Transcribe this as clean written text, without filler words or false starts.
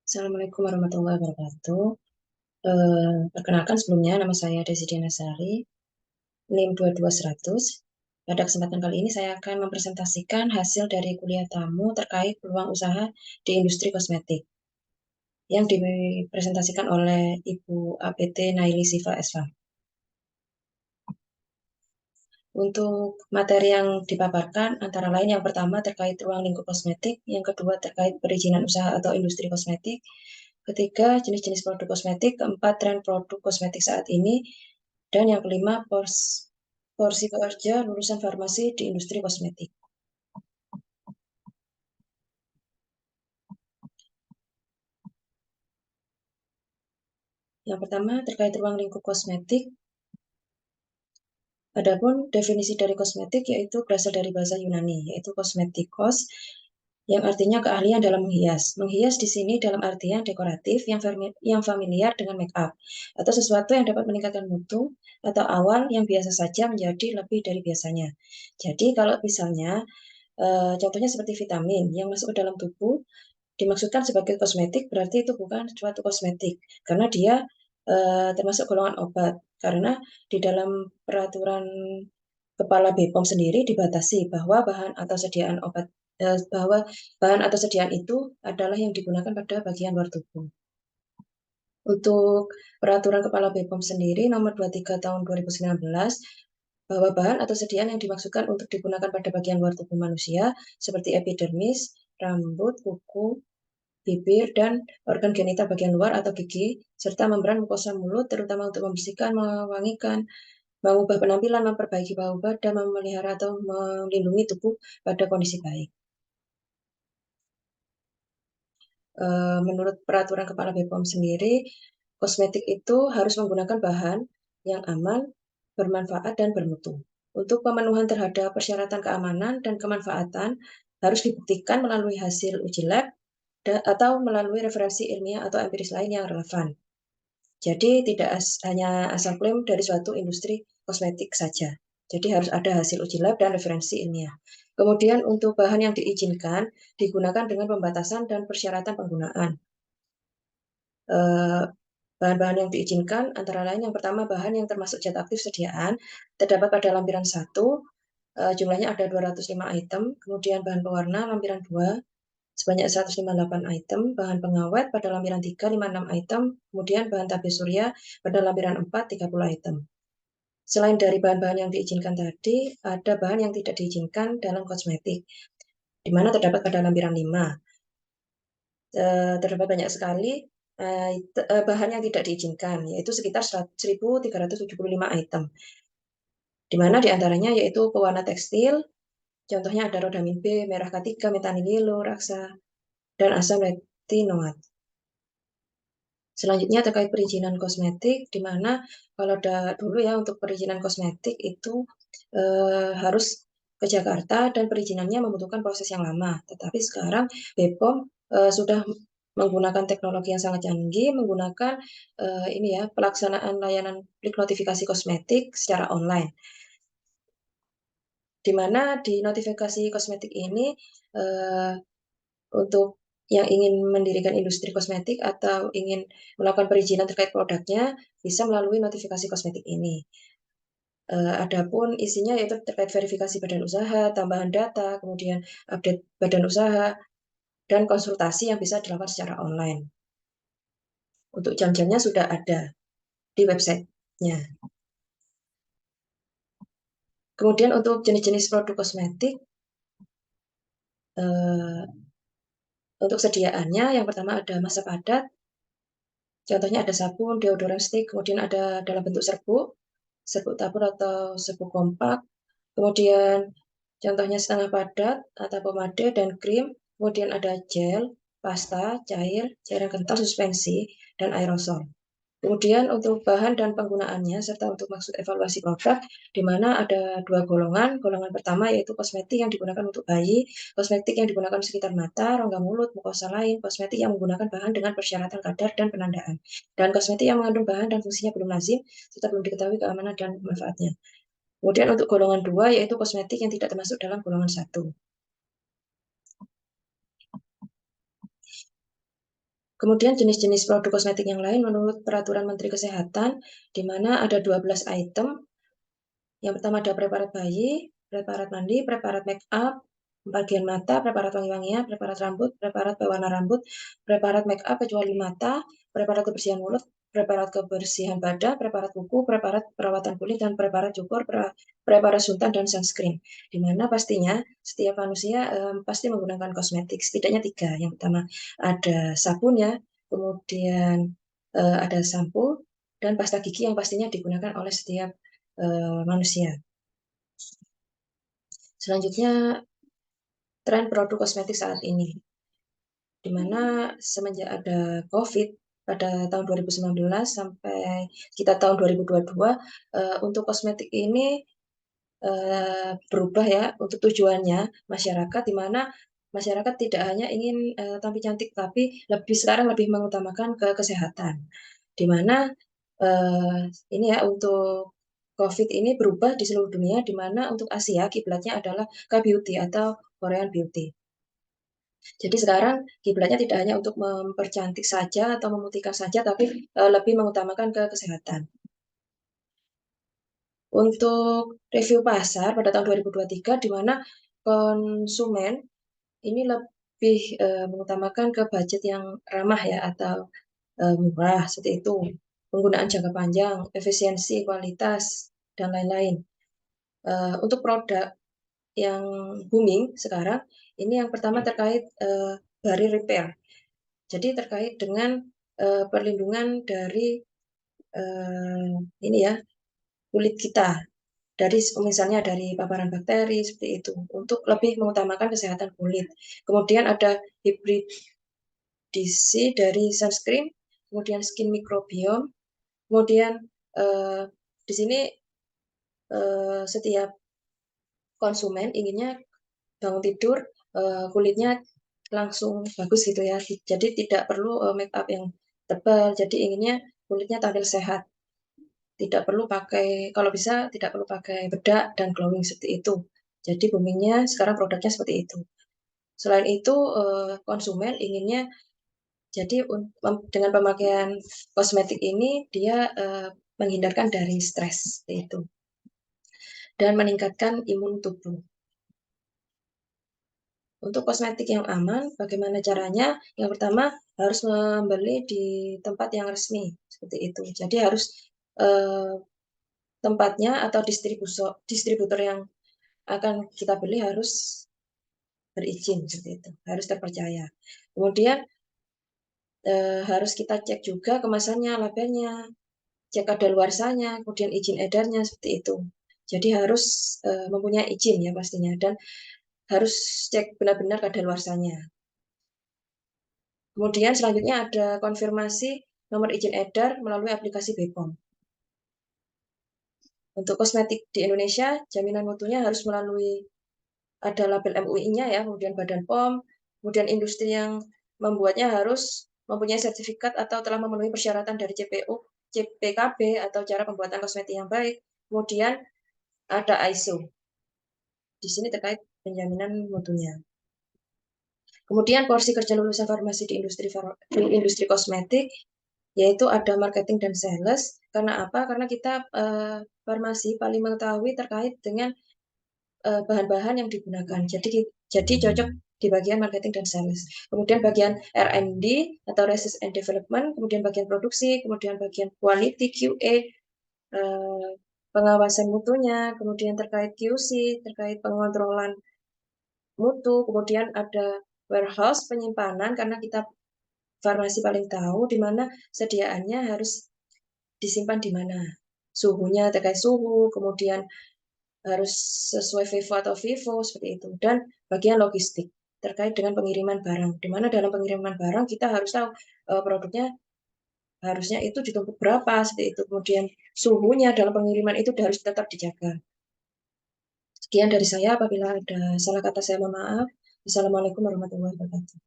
Assalamualaikum warahmatullahi wabarakatuh. Perkenalkan sebelumnya, nama saya Desi Dinasari, NIM 22100. Pada kesempatan kali ini saya akan mempresentasikan hasil dari kuliah tamu terkait peluang usaha di industri kosmetik yang dipresentasikan oleh Ibu APT Naili Siva Esfa. Untuk materi yang dipaparkan antara lain yang pertama terkait ruang lingkup kosmetik, yang kedua terkait perizinan usaha atau industri kosmetik, ketiga jenis-jenis produk kosmetik, keempat tren produk kosmetik saat ini, dan yang kelima porsi kerja lulusan farmasi di industri kosmetik. Yang pertama terkait ruang lingkup kosmetik. Adapun definisi dari kosmetik yaitu berasal dari bahasa Yunani, yaitu kosmetikos, yang artinya keahlian dalam menghias. Menghias di sini dalam artian dekoratif yang familiar dengan make up, atau sesuatu yang dapat meningkatkan mutu atau awal yang biasa saja menjadi lebih dari biasanya. Jadi kalau misalnya contohnya seperti vitamin yang masuk ke dalam tubuh dimaksudkan sebagai kosmetik, berarti itu bukan suatu kosmetik karena dia termasuk golongan obat. Karena di dalam peraturan Kepala BPOM sendiri dibatasi bahwa bahwa bahan atau sediaan itu adalah yang digunakan pada bagian luar tubuh. Untuk peraturan Kepala BPOM sendiri nomor 23 tahun 2019, bahwa bahan atau sediaan yang dimaksudkan untuk digunakan pada bagian luar tubuh manusia seperti epidermis, rambut, kuku, bibir, dan organ genital bagian luar atau gigi, serta membran mukosa mulut, terutama untuk membersihkan, mewangikan, mengubah penampilan, memperbaiki bau badan, memelihara atau melindungi tubuh pada kondisi baik. Menurut peraturan Kepala BPOM sendiri, kosmetik itu harus menggunakan bahan yang aman, bermanfaat, dan bermutu. Untuk pemenuhan terhadap persyaratan keamanan dan kemanfaatan harus dibuktikan melalui hasil uji lab atau melalui referensi ilmiah atau empiris lain yang relevan. Jadi tidak hanya asal klaim dari suatu industri kosmetik saja. Jadi harus ada hasil uji lab dan referensi ilmiah. Kemudian untuk bahan yang diizinkan digunakan dengan pembatasan dan persyaratan penggunaan. Bahan-bahan yang diizinkan antara lain yang pertama bahan yang termasuk zat aktif sediaan terdapat pada lampiran 1, jumlahnya ada 205 item, kemudian bahan pewarna lampiran 2 sebanyak 158 item, bahan pengawet pada lampiran 3, 56 item, kemudian bahan tabir surya pada lampiran 4, 30 item. Selain dari bahan-bahan yang diizinkan tadi, ada bahan yang tidak diizinkan dalam kosmetik, di mana terdapat pada lampiran 5. Terdapat banyak sekali bahan yang tidak diizinkan, yaitu sekitar 1.375 item, di mana diantaranya yaitu pewarna tekstil, contohnya ada rodamin B, merah K3, metanililo, raksa, dan asam retinoat. Selanjutnya terkait perizinan kosmetik, di mana kalau dulu ya untuk perizinan kosmetik itu harus ke Jakarta dan perizinannya membutuhkan proses yang lama. Tetapi sekarang BPOM sudah menggunakan teknologi yang sangat canggih, menggunakan ini ya pelaksanaan layanan klik notifikasi kosmetik secara online. Di mana di notifikasi kosmetik ini untuk yang ingin mendirikan industri kosmetik atau ingin melakukan perizinan terkait produknya bisa melalui notifikasi kosmetik ini. Adapun isinya yaitu terkait verifikasi badan usaha, tambahan data, kemudian update badan usaha, dan konsultasi yang bisa dilakukan secara online. Untuk jam-jamnya sudah ada di websitenya. Kemudian untuk jenis-jenis produk kosmetik, untuk sediaannya yang pertama ada masa padat, contohnya ada sabun, deodoran stick, kemudian ada dalam bentuk serbuk tabur atau serbuk kompak, kemudian contohnya setengah padat atau pomade dan krim, kemudian ada gel, pasta, cair, cairan kental, suspensi, dan aerosol. Kemudian untuk bahan dan penggunaannya serta untuk maksud evaluasi produk, di mana ada dua golongan. Golongan pertama yaitu kosmetik yang digunakan untuk bayi, kosmetik yang digunakan sekitar mata, rongga mulut, mukosa lain, kosmetik yang menggunakan bahan dengan persyaratan kadar dan penandaan, dan kosmetik yang mengandung bahan dan fungsinya belum lazim serta belum diketahui keamanan dan manfaatnya. Kemudian untuk golongan 2 yaitu kosmetik yang tidak termasuk dalam golongan 1. Kemudian jenis-jenis produk kosmetik yang lain menurut Peraturan Menteri Kesehatan, di mana ada 12 item. Yang pertama ada preparat bayi, preparat mandi, preparat make up, bagian mata, preparat wangi-wangian, preparat rambut, preparat pewarna rambut, preparat make up kecuali mata, preparat kebersihan mulut, preparat kebersihan badan, preparat kuku, preparat perawatan kulit, dan preparat cukur, preparat suntan, dan sunscreen. Di mana pastinya setiap manusia pasti menggunakan kosmetik, setidaknya 3. Yang pertama ada sabun ya, kemudian ada sampo, dan pasta gigi yang pastinya digunakan oleh setiap manusia. Selanjutnya, tren produk kosmetik saat ini, di mana semenjak ada COVID pada tahun 2019 sampai kita tahun 2022, untuk kosmetik ini berubah ya untuk tujuannya masyarakat, di mana masyarakat tidak hanya ingin tampil cantik, tapi sekarang lebih mengutamakan ke kesehatan. Di mana ini ya untuk COVID ini berubah di seluruh dunia, di mana untuk Asia kiblatnya adalah K-beauty atau Korean beauty. Jadi sekarang kiblatnya tidak hanya untuk mempercantik saja atau memutihkan saja, tapi lebih mengutamakan ke kesehatan. Untuk review pasar pada tahun 2023, di mana konsumen ini lebih mengutamakan ke budget yang ramah ya, atau murah seperti itu, penggunaan jangka panjang, efisiensi, kualitas, dan lain-lain. Untuk produk yang booming sekarang, ini yang pertama terkait barrier repair. Jadi terkait dengan perlindungan dari ini ya kulit kita, dari misalnya dari paparan bakteri seperti itu, untuk lebih mengutamakan kesehatan kulit. Kemudian ada hibridisi dari sunscreen, kemudian skin microbiome, kemudian di sini setiap konsumen inginnya bangun tidur kulitnya langsung bagus gitu ya. Jadi tidak perlu make up yang tebal. Jadi inginnya kulitnya tampil sehat. Tidak perlu pakai, kalau bisa tidak perlu pakai bedak dan glowing seperti itu. Jadi boomingnya sekarang produknya seperti itu. Selain itu konsumen inginnya jadi dengan pemakaian kosmetik ini dia menghindarkan dari stres seperti itu dan meningkatkan imun tubuh. Untuk kosmetik yang aman, bagaimana caranya? Yang pertama, harus membeli di tempat yang resmi, seperti itu. Jadi harus tempatnya atau distributor yang akan kita beli harus berizin, seperti itu. Harus terpercaya. Kemudian harus kita cek juga kemasannya, labelnya, cek kadaluarsanya, kemudian izin edarnya, seperti itu. Jadi harus mempunyai izin ya pastinya, dan harus cek benar-benar kadaluarsanya. Kemudian selanjutnya ada konfirmasi nomor izin edar melalui aplikasi BPOM. Untuk kosmetik di Indonesia, jaminan mutunya harus melalui ada label MUI-nya ya, kemudian Badan POM, kemudian industri yang membuatnya harus mempunyai sertifikat atau telah memenuhi persyaratan dari CPO, CPKB atau cara pembuatan kosmetik yang baik. Kemudian ada ISO. Di sini terkait penjaminan mutunya. Kemudian porsi kerja lulusan farmasi di industri kosmetik, yaitu ada marketing dan sales. Karena apa? Karena kita farmasi paling mengetahui terkait dengan bahan-bahan yang digunakan. Jadi cocok di bagian marketing dan sales. Kemudian bagian R&D atau Research and Development, kemudian bagian produksi, kemudian bagian quality QA, pengawasan mutunya, kemudian terkait QC, terkait pengontrolan mutu, kemudian ada warehouse penyimpanan, karena kita farmasi paling tahu di mana sediaannya harus disimpan di mana. Suhunya terkait suhu, kemudian harus sesuai Vivo atau Vivo seperti itu. Dan bagian logistik terkait dengan pengiriman barang, di mana dalam pengiriman barang kita harus tahu produknya harusnya itu ditumpuk berapa seperti itu. Kemudian suhunya dalam pengiriman itu harus tetap dijaga. Sekian dari saya, apabila ada salah kata saya mohon maaf. Assalamualaikum warahmatullahi wabarakatuh.